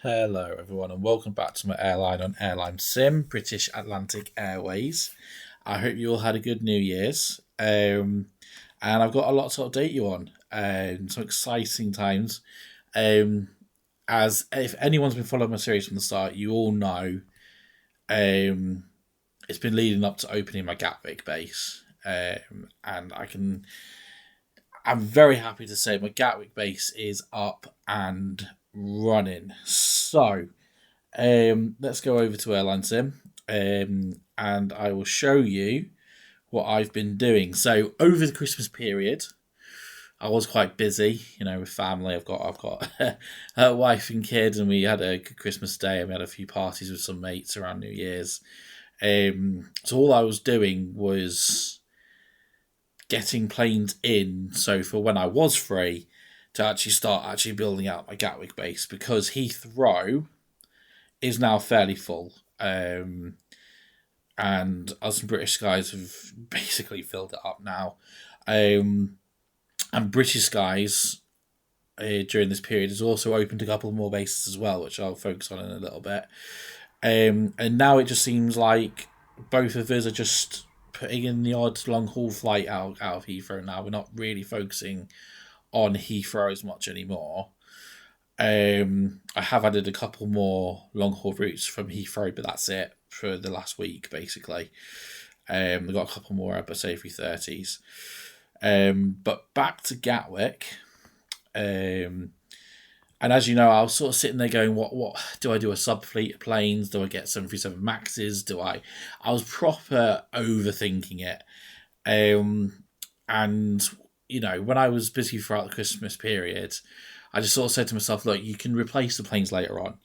Hello, everyone, and welcome back to my airline on AirlineSim, British Atlantic Airways. I hope you all had a good New Year's. And I've got a lot to update you on. Some exciting times. Um, as if anyone's been following my series from the start, you all know um, it's been leading up to opening my Gatwick base. And I'm very happy to say my Gatwick base is up and running. So, let's go over to AirlineSim, and I will show you what I've been doing. So over the Christmas period, I was quite busy, with family. I've got a wife and kids, and we had a good Christmas day, and we had a few parties with some mates around New Year's. So all I was doing was getting planes in. So for when I was free, to actually start building out my Gatwick base because Heathrow is now fairly full. And us British Skies have basically filled it up now. And British Skies during this period has also opened a couple more bases as well, which I'll focus on in a little bit. And now it just seems like both of us are just putting in the odd long haul flight out of Heathrow now. We're not really focusing on Heathrow as much anymore. I have added a couple more long haul routes from Heathrow, but that's it for the last week, basically. We've got a couple more Airbus A330s. But back to Gatwick. And as you know, I was sort of sitting there going, what do I do? A sub fleet of planes? Do I get 737 Maxes? I was proper overthinking it. And when I was busy throughout the Christmas period, I just sort of said to myself, look, you can replace the planes later on.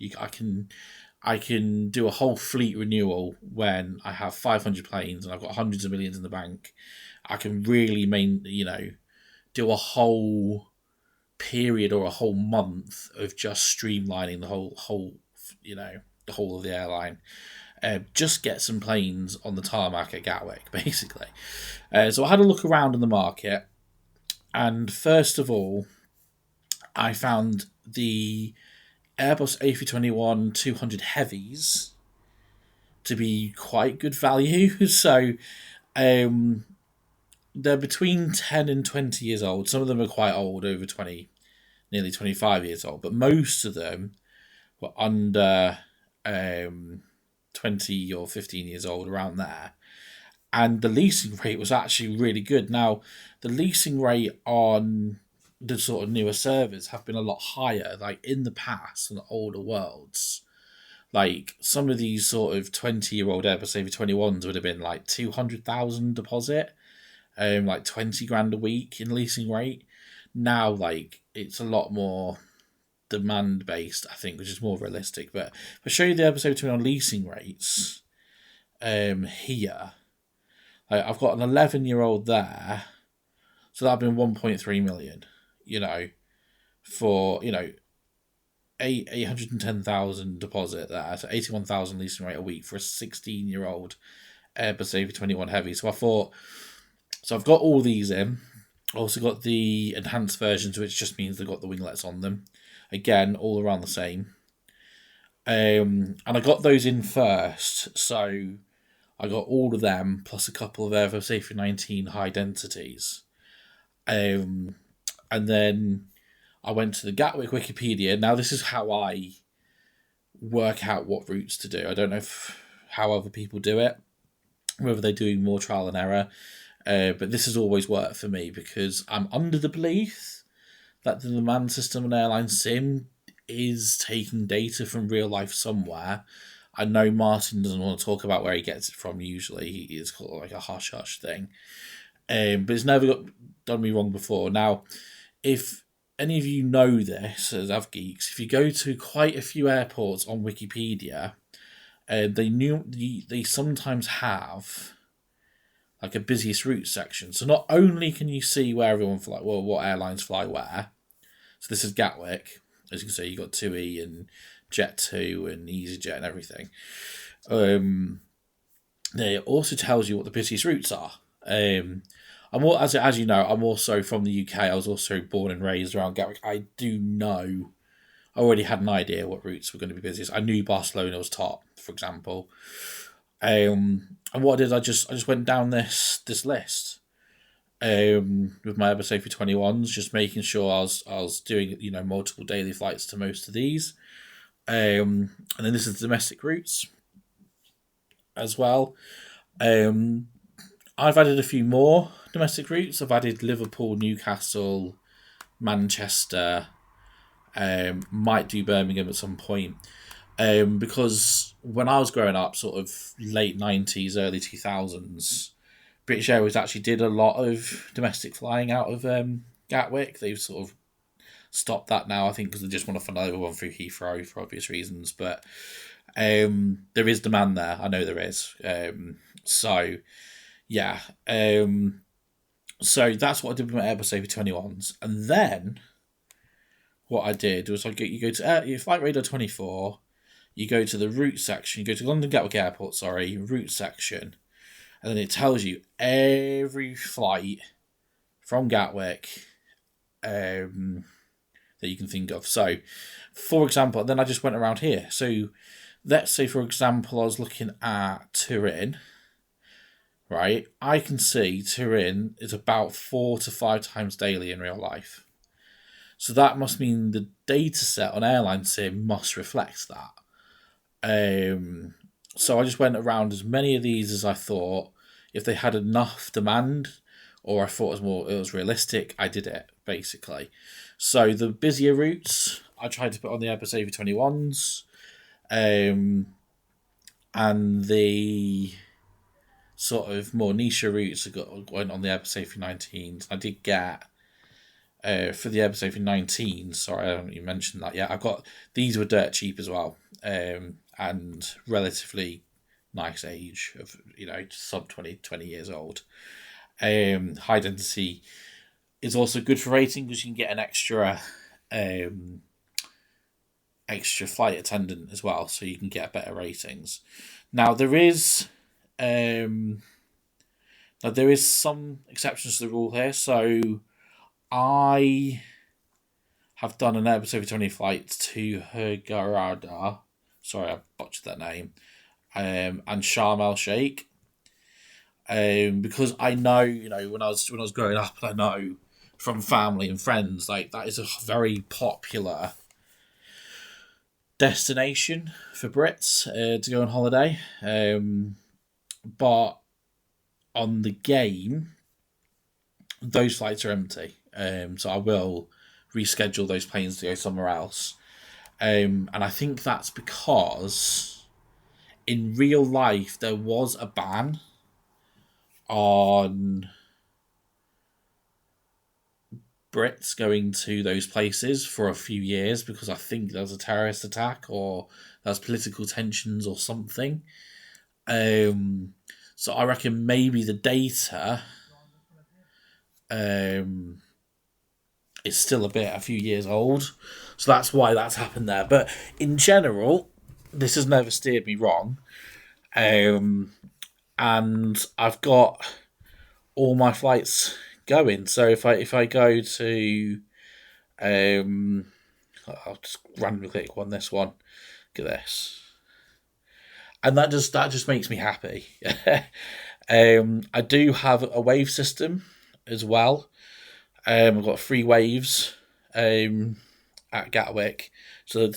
I can do a whole fleet renewal when I have 500 planes and I've got hundreds of millions in the bank. I can really do a whole period or a whole month of just streamlining the the whole of the airline. Just get some planes on the tarmac at Gatwick, basically. So I had a look around in the market, and first of all, I found the Airbus A321-200 heavies to be quite good value. So they're between 10 and 20 years old. Some of them are quite old, over 20, nearly 25 years old, but most of them were under 20 or 15 years old, around there. And the leasing rate was actually really good. Now, the leasing rate on the sort of newer servers have been a lot higher, like in the past, on the older worlds. Like some of these sort of 20-year-old Airbus A321s would have been like 200,000 deposit, like 20 grand a week in leasing rate. Now, like, it's a lot more demand based, I think, which is more realistic. But if I show you the Airbus A321 leasing rates, here, I've got an 11-year-old there, so that'd been 1.3 million. For 810,000 deposit there, so 81,000 leasing rate a week for a 16-year-old Airbus A321 heavy. So I thought, so I've got all these in. Also got the enhanced versions, which just means they've got the winglets on them. Again, all around the same. And I got those in first, so I got all of them plus a couple of Airbus A319 high densities. And then I went to the Gatwick Wikipedia. Now, this is how I work out what routes to do. I don't know how other people do it, whether they're doing more trial and error. But this has always worked for me because I'm under the belief that the demand system on AirlineSim is taking data from real life somewhere. I know Martin doesn't want to talk about where he gets it from usually. He is called like a hush-hush thing. But it's never done me wrong before. Now, if any of you know this as AvGeeks, if you go to quite a few airports on Wikipedia, they sometimes have like a busiest route section. So not only can you see where everyone what airlines fly where. So this is Gatwick. As you can see, you got 2E and Jet2 and EasyJet and everything. It also tells you what the busiest routes are. As you know, I'm also from the UK. I was also born and raised around Gatwick. I do know I already had an idea what routes were going to be busiest. I knew Barcelona was top, for example. And what I did, I just went down this list with my Airbus A321s, just making sure I was doing multiple daily flights to most of these. And then this is the domestic routes as well. I've added a few more domestic routes. I've added Liverpool, Newcastle, Manchester. Might do Birmingham at some point. Because when I was growing up, sort of late 90s, early 2000s, British Airways actually did a lot of domestic flying out of Gatwick. They've sort of stopped that now, I think, because they just want to fund another one through Heathrow for obvious reasons. But there is demand there. I know there is. So, yeah. So that's what I did with my Airbus A321s. And then what I did was you go to Flight Radar 24, you go to the route section, you go to London Gatwick Airport, route section, and then it tells you every flight from Gatwick that you can think of. So, for example, then I just went around here. So, let's say, for example, I was looking at Turin, right? I can see Turin is about 4 to 5 times daily in real life. So that must mean the data set on AirlineSim must reflect that. So I just went around as many of these as I thought. If they had enough demand, or I thought it was realistic, I did it, basically. So the busier routes, I tried to put on the Airbus A321s, and the sort of more niche routes went on the Airbus A319s. I did get for the Airbus A319, sorry, I haven't even mentioned that yet. These were dirt cheap as well, and relatively nice age of sub 20 years old. High density is also good for rating because you can get an extra flight attendant as well, so you can get better ratings. Now there is some exceptions to the rule here. So I have done an Airbus A320 flight to Hurghada. Sorry, I botched that name. And Sharm el Sheikh. Because I know, when I was growing up, I know from family and friends, like that is a very popular destination for Brits to go on holiday. But on the game, those flights are empty. So I will reschedule those planes to go somewhere else. And I think that's because in real life there was a ban on Brits going to those places for a few years because I think there was a terrorist attack or there was political tensions or something. So I reckon maybe the data is still a few years old. So that's why that's happened there. But in general, this has never steered me wrong. And I've got all my flights going. So if I go to I'll just randomly click on this one. Look at this. And that just makes me happy. I do have a wave system as well. I've got 3 waves at Gatwick, so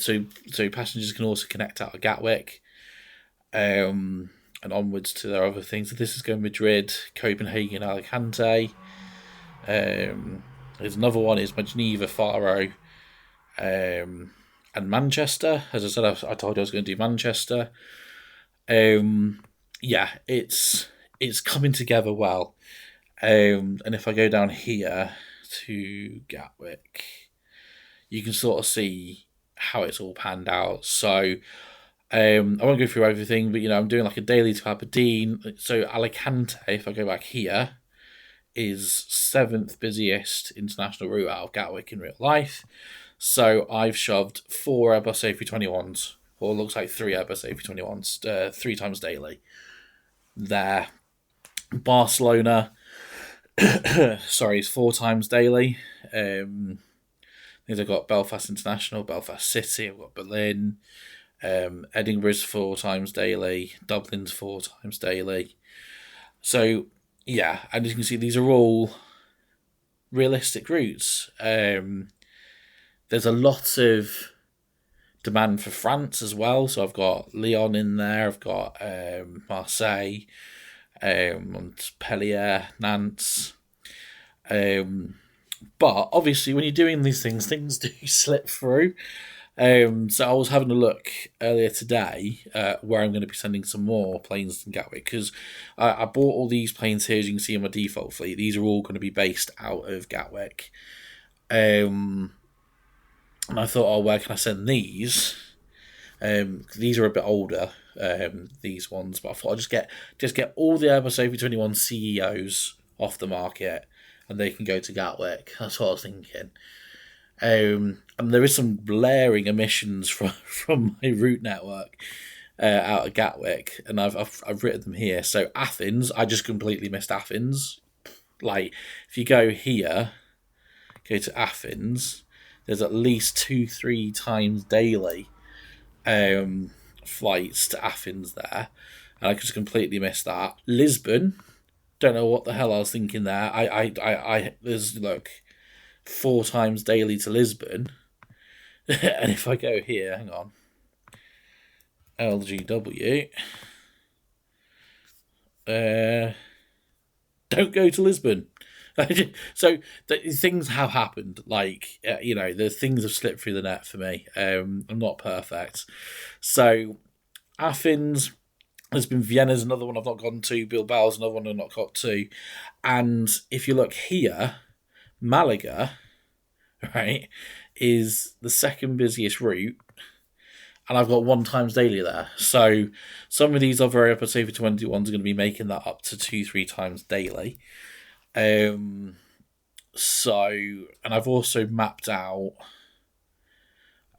passengers can also connect out of Gatwick, and onwards to their other things. So this is going Madrid, Copenhagen, Alicante. There's another one is Geneva, Faro, and Manchester. As I said, I told you I was going to do Manchester. Yeah, it's coming together well. And if I go down here to Gatwick, you can sort of see how it's all panned out. So I won't go through everything, but I'm doing like a daily to Aberdeen. So Alicante, if I go back here, is 7th busiest international route out of Gatwick in real life. So I've shoved 4 Airbus A321s, or it looks like 3 Airbus A321s, 3 times daily there. Barcelona, sorry, is 4 times daily. I've got Belfast International, Belfast City, I've got Berlin, Edinburgh's 4 times daily, Dublin's 4 times daily. So, yeah, and as you can see, these are all realistic routes. There's a lot of demand for France as well. So I've got Lyon in there, I've got Marseille, Montpellier, Nantes. But obviously, when you're doing these things do slip through. So I was having a look earlier today where I'm going to be sending some more planes to Gatwick, because I bought all these planes here, as you can see in my default fleet. These are all going to be based out of Gatwick. And I thought, oh, where can I send these? These are a bit older, these ones, but I thought I'd just get all the Airbus A321 CEOs off the market, and they can go to Gatwick. That's what I was thinking. And there is some blaring emissions from my route network out of Gatwick, and I've written them here. So Athens, I just completely missed Athens. Like, if you go here, go to Athens, there's at least 2-3 times daily flights to Athens there, and I just completely missed that. Lisbon, don't know what the hell I was thinking there. There's 4 times daily to Lisbon, and if I go here, hang on, LGW, don't go to Lisbon. So things have happened. The things have slipped through the net for me. I'm not perfect. So Athens, there's been Vienna's another one I've not gone to. Bilbao's another one I've not got to. And if you look here, Malaga, right, is the second busiest route, and I've got 1 times daily there. So some of these other Airbus A321s are going to be making that up to 2-3 times daily. And I've also mapped out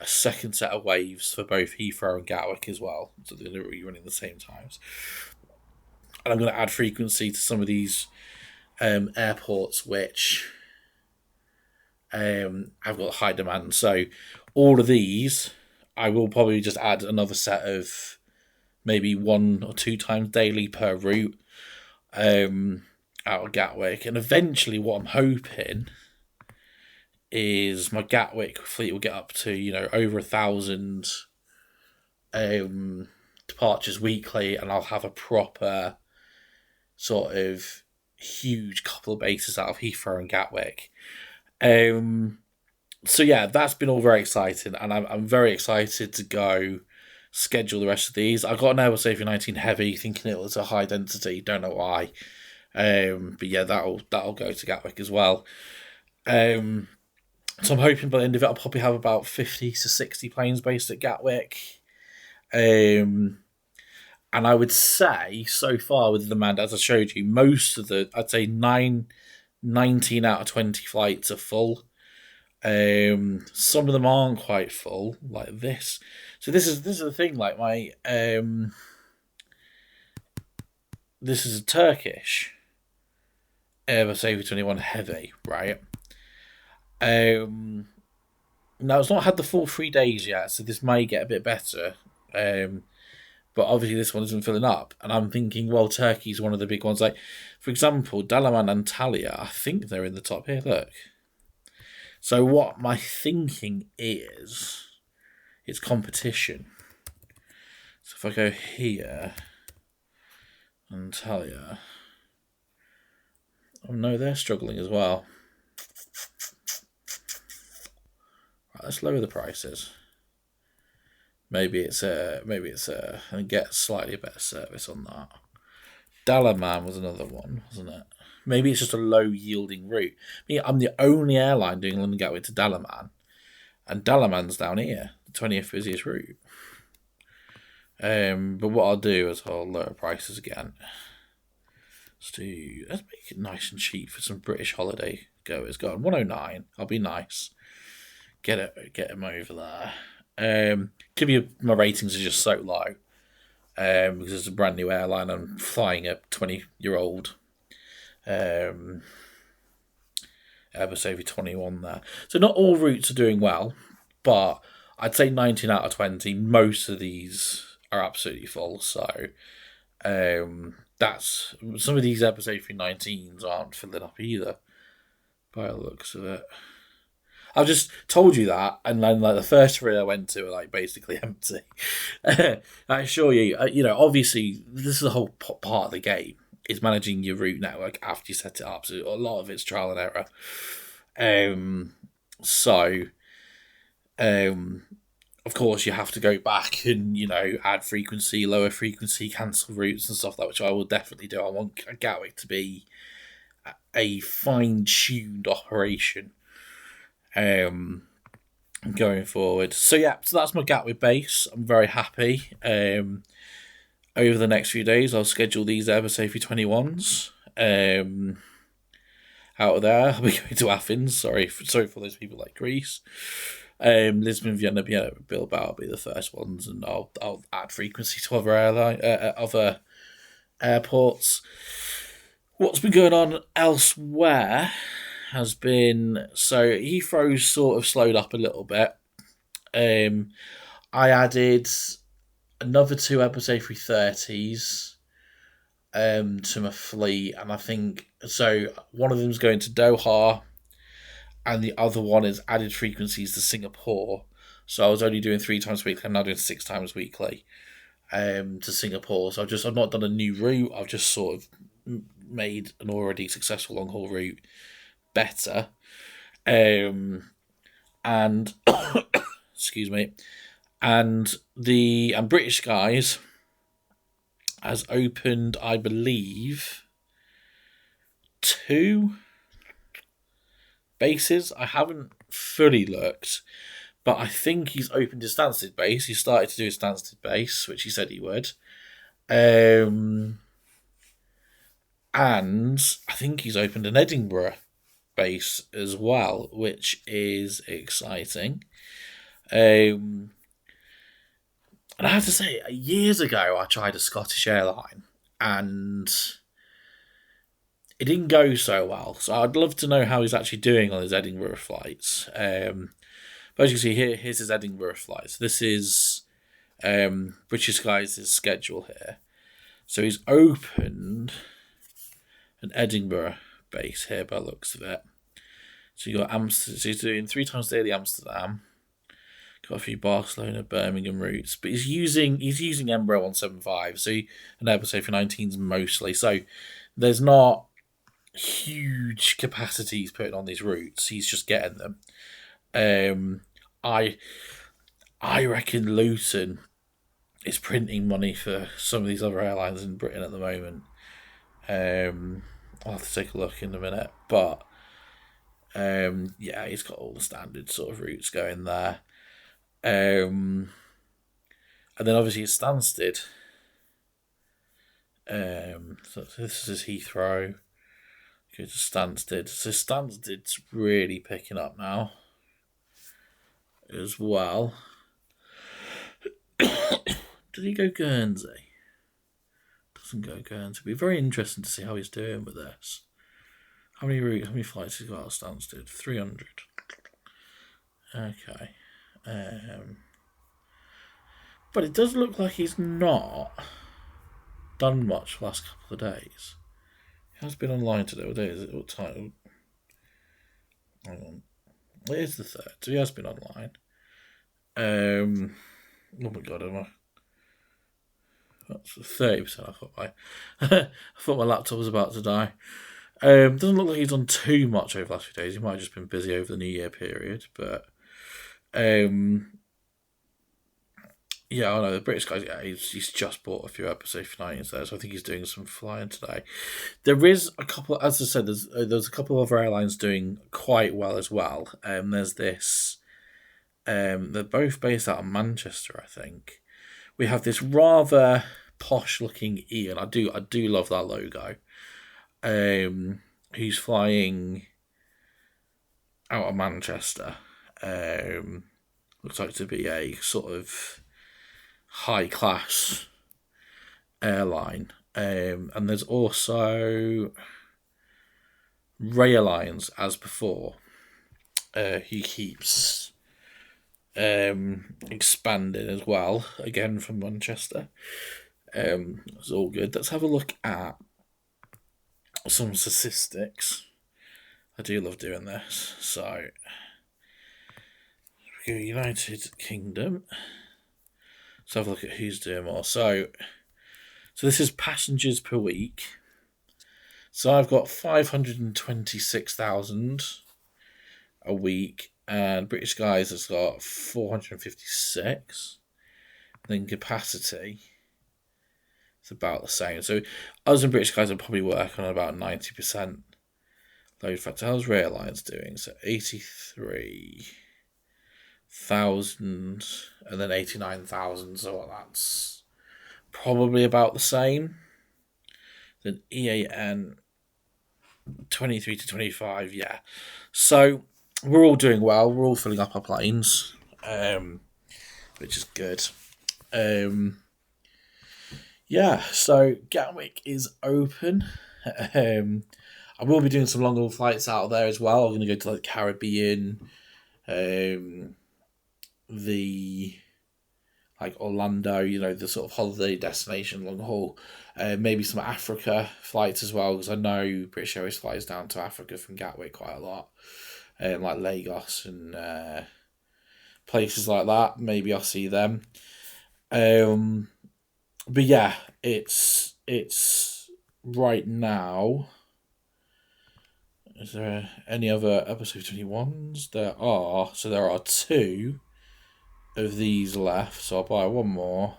a second set of waves for both Heathrow and Gatwick as well. So they're going to be running the same times. And I'm going to add frequency to some of these airports which have got high demand. So all of these, I will probably just add another set of maybe 1 or 2 times daily per route out of Gatwick. And eventually what I'm hoping is my Gatwick fleet will get up to, over 1,000 departures weekly, and I'll have a proper sort of huge couple of bases out of Heathrow and Gatwick. So yeah, that's been all very exciting, and I'm very excited to go schedule the rest of these. I got an Airbus A319 Heavy, thinking it was a high density, don't know why. But yeah, that'll go to Gatwick as well. So I'm hoping by the end of it, I'll probably have about 50 to 60 planes based at Gatwick. And I would say, so far with the demand, as I showed you, most of I'd say 19 out of 20 flights are full. Some of them aren't quite full, like this. So this is the thing, like my this is a Turkish Airbus A321 Heavy, right? Now it's not had the full 3 days yet, so this may get a bit better. But obviously this one isn't filling up, and I'm thinking, well, Turkey's one of the big ones. Like, for example, Dalaman and Antalya, I think they're in the top here. Look. So what my thinking is, it's competition. So if I go here, Antalya, oh no, they're struggling as well. Right, let's lower the prices. Maybe it's and get slightly better service on that. Dalaman was another one, wasn't it? Maybe it's just a low yielding route. I'm the only airline doing London Gatwick to Dalaman, and Dalaman's down here, the 20th busiest route. But what I'll do is I'll lower prices again. Let's make it nice and cheap for some British holiday goers. Go on, 109. I'll be nice. Get him over there. Could be my ratings are just so low because it's a brand new airline. I'm flying a 20-year-old episode 21 there. So not all routes are doing well, but I'd say 19 out of 20, most of these are absolutely full. So that's some of these episode 19s aren't filling up either, by the looks of it. I've just told you that, and then like the first three I went to are like basically empty. I assure you, obviously this is the whole part of the game is managing your route network after you set it up. So a lot of it's trial and error. Of course, you have to go back and add frequency, lower frequency, cancel routes and stuff like that, which I will definitely do. I want Gatwick to be a fine-tuned operation. Going forward. So that's my Gatwick base. I'm very happy. Over the next few days, I'll schedule these episode 21s. Out of there, I'll be going to Athens. Sorry for those people like Greece. Lisbon, Vienna, Bilbao will be the first ones, and I'll add frequency to other airports. What's been going on elsewhere has been, so Heathrow's sort of slowed up a little bit. I added another 2 episode 330s to my fleet, and I think so one of them's going to Doha and the other one is added frequencies to Singapore. So I was only doing 3 times weekly, I'm now doing 6 times weekly to Singapore. So I've not done a new route, I've just sort of made an already successful long haul route better. And excuse me, and British Skies has opened, I believe, 2 bases. I haven't fully looked, but I think he's opened his Stansted base. He started to do his Stansted base, which he said he would. And I think he's opened an Edinburgh base as well, which is exciting. And I have to say, years ago I tried a Scottish airline and it didn't go so well. So I'd love to know how he's actually doing on his Edinburgh flights. But as you can see here, here's his Edinburgh flights. This is British Skies' schedule here. So he's opened an Edinburgh base here by the looks of it. So you got Amsterdam. So he's doing 3 times daily Amsterdam. Got a few Barcelona, Birmingham routes, but he's using Embraer 175. So an episode for 19s mostly. So there's not huge capacities putting on these routes. He's just getting them. I reckon Luton is printing money for some of these other airlines in Britain at the moment. I'll have to take a look in a minute, but he's got all the standard sort of routes going there. And then obviously it's Stansted. So this is Heathrow. Go to Stansted. So Stansted's really picking up now as well. Did he go Guernsey? Doesn't go Guernsey. It'll be very interesting to see how he's doing with this. How many flights has he got out of Stansted? 300. Okay. But it does look like he's not done much for the last couple of days. He has been online today. What day is it? What time? Hang on. It is the 3rd, so he has been online. Oh my god, am I? That's 30%. I thought my laptop was about to die. Doesn't look like he's done too much over the last few days. He might have just been busy over the New Year period, but I know the British guys. Yeah, he's just bought a few episode 90s there, so I think he's doing some flying today. There is a couple, as I said, there's a couple of other airlines doing quite well as well. There's this. They're both based out of Manchester, I think. We have this rather posh looking Ian. I do love that logo. Who's flying out of Manchester. Looks like to be a sort of high class airline. And there's also Railines as before. He keeps expanding as well, again from Manchester. It's all good. Let's have a look at some statistics. I do love doing this. So, we go United Kingdom. Let's have a look at who's doing more. So this is passengers per week. So I've got 526,000 a week, and British Guys has got 456. Then capacity is about the same. So us and British Guys are probably working on about 90% load factor. How's Airline's doing? So 83,000 and then 89,000. So that's probably about the same. Then EAN 23 to 25, yeah. So we're all doing well. We're all filling up our planes, which is good. Yeah, so Gatwick is open. I will be doing some long haul flights out there as well. I'm going to go to like the Caribbean, the like Orlando, the sort of holiday destination long haul. Maybe some Africa flights as well, because I know British Airways flies down to Africa from Gatwick quite a lot, like Lagos and places like that. Maybe I'll see them. But yeah, it's right now. Is there any other episode 21s? There are. So there are 2 of these left. So I'll buy one more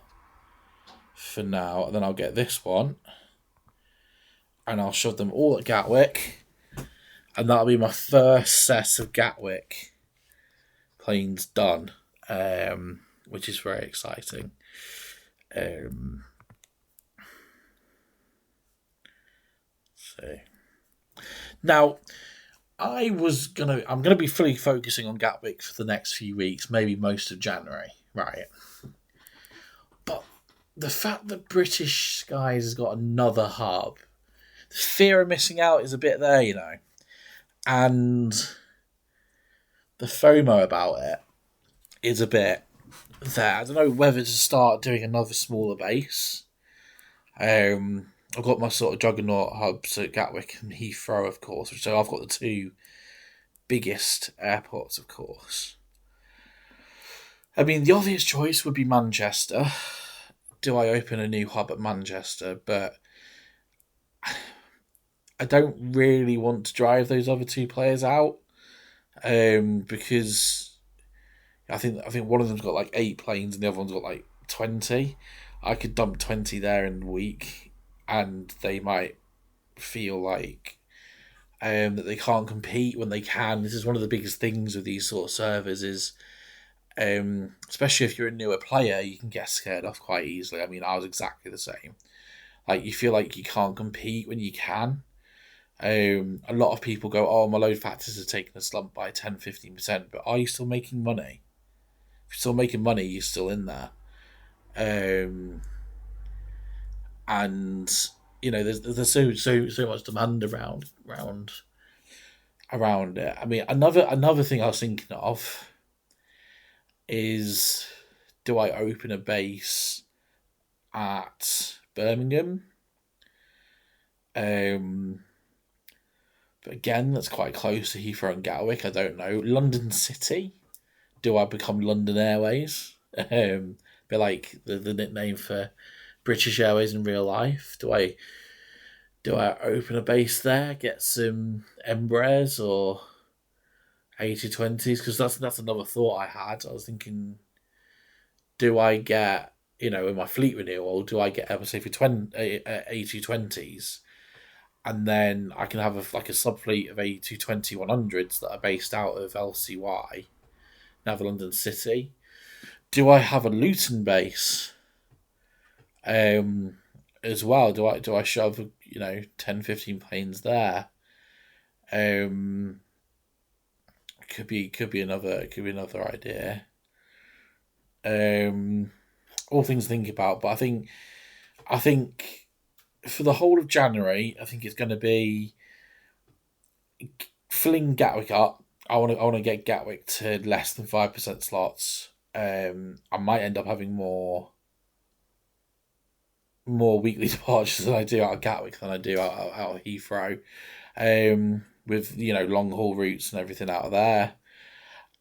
for now, and then I'll get this one, and I'll shove them all at Gatwick, and that'll be my first set of Gatwick planes done, which is very exciting. So now I'm gonna be fully focusing on Gatwick for the next few weeks, maybe most of January, right? But the fact that British Skies has got another hub, the fear of missing out is a bit there, and the FOMO about it is a bit there. I don't know whether to start doing another smaller base. I've got my sort of juggernaut hubs at Gatwick and Heathrow, of course, so I've got the 2 biggest airports, of course. I mean, the obvious choice would be Manchester. Do I open a new hub at Manchester? But I don't really want to drive those other 2 players out, because I think one of them's got like 8 planes and the other one's got like 20. I could dump 20 there in a week, and they might feel like that they can't compete when they can. This is one of the biggest things with these sort of servers is, especially if you're a newer player, you can get scared off quite easily. I mean, I was exactly the same. Like, you feel like you can't compete when you can. A lot of people go, oh, my load factors are taking a slump by 10-15%, but are you still making money? If you're still making money, you're still in there. And there's so much demand around it. I mean, another thing I was thinking of is, do I open a base at Birmingham? But again, that's quite close to Heathrow and Gatwick. I don't know. London City. Do I become London Airways? Be like the nickname for British Airways in real life. Do I open a base there? Get some Embraers or A220s? Because that's another thought I had. I was thinking, do I get, in my fleet renewal, do I get say for A220s? And then I can have a sub fleet of A220 100s that are based out of LCY, now London City. Do I have a Luton base? As well, do I shove 10-15 planes there? Could be another idea. All things to think about, but I think for the whole of January, I think it's going to be filling Gatwick up. I want to get Gatwick to less than 5% slots. I might end up having more weekly departures than I do out of Gatwick than I do out of Heathrow. With long haul routes and everything out of there.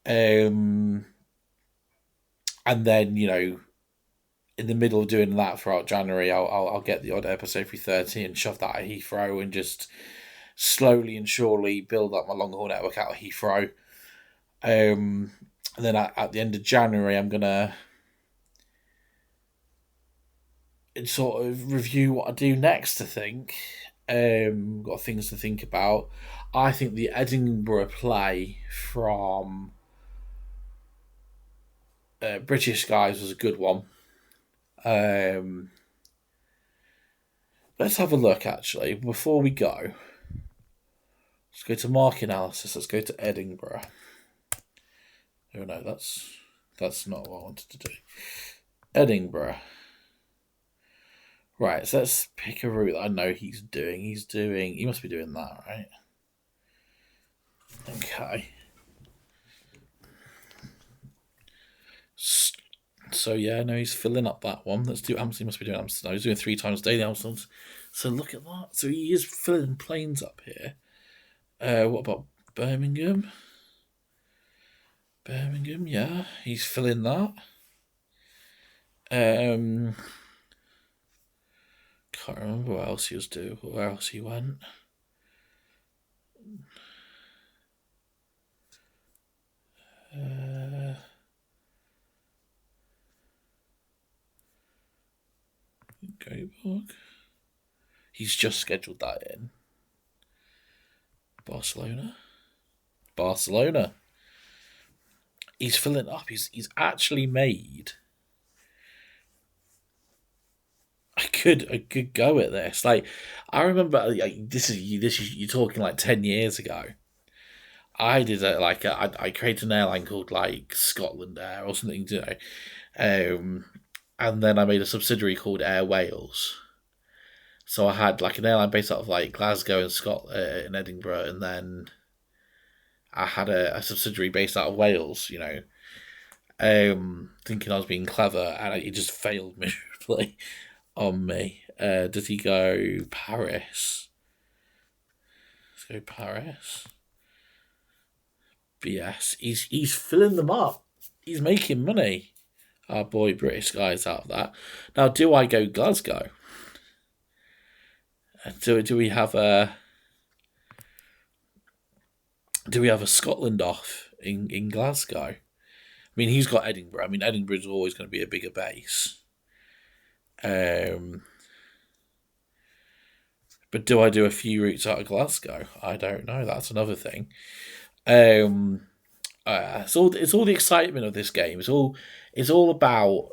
And then in the middle of doing that throughout January, I'll get the odd episode 330 and shove that at Heathrow and just slowly and surely build up my long haul network out of Heathrow. And then at the end of January, I'm gonna sort of review what I do next. I think got things to think about. I think the Edinburgh play from British guys was a good one. Let's have a look actually before we go. Let's go to market analysis. Let's go to Edinburgh. Oh no, that's not what I wanted to do. Edinburgh. Right, so let's pick a route that I know he's doing. He must be doing that, right? Okay. So yeah, no, he's filling up that one. Let's do Amsterdam. He must be doing Amsterdam. He's doing 3 times daily Amsterdam. So look at that. So he is filling planes up here. What about Birmingham? Birmingham, yeah, he's filling that. Can't remember what else he was doing. Where else he went? Coburg. He's just scheduled that in. Barcelona. He's filling up. He's actually made a good go at this. Like I remember, this is you're talking like 10 years ago. I did I created an airline called like Scotland Air or something, and then I made a subsidiary called Air Wales. So I had like an airline based out of like Glasgow and Scotland in Edinburgh, and then I had a subsidiary based out of Wales. Thinking I was being clever, and it just failed miserably on me. Did he go Paris? Let's go Paris. But yes, he's filling them up. He's making money. Our boy British guys out of that. Now, do I go Glasgow? Do we have a Scotland off in Glasgow? I mean, he's got Edinburgh. I mean, Edinburgh's always going to be a bigger base. But do I do a few routes out of Glasgow? I don't know. That's another thing. It's all the excitement of this game. It's all about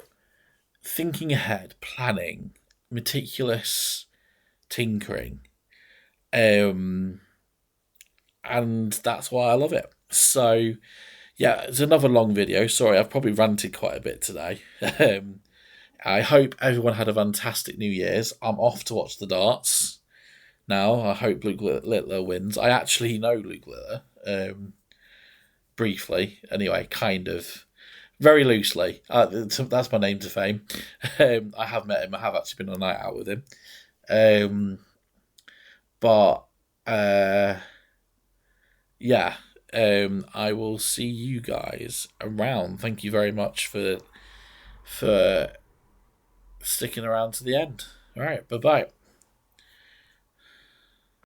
thinking ahead, planning, meticulous tinkering, and that's why I love it. So, yeah, it's another long video. Sorry, I've probably ranted quite a bit today. I hope everyone had a fantastic New Year's. I'm off to watch the darts now. I hope Luke Littler wins. I actually know Luke Littler, briefly, anyway, kind of, very loosely. That's my name to fame. I have met him. I have actually been on a night out with him. But yeah, I will see you guys around. Thank you very much for sticking around to the end. All right, bye-bye.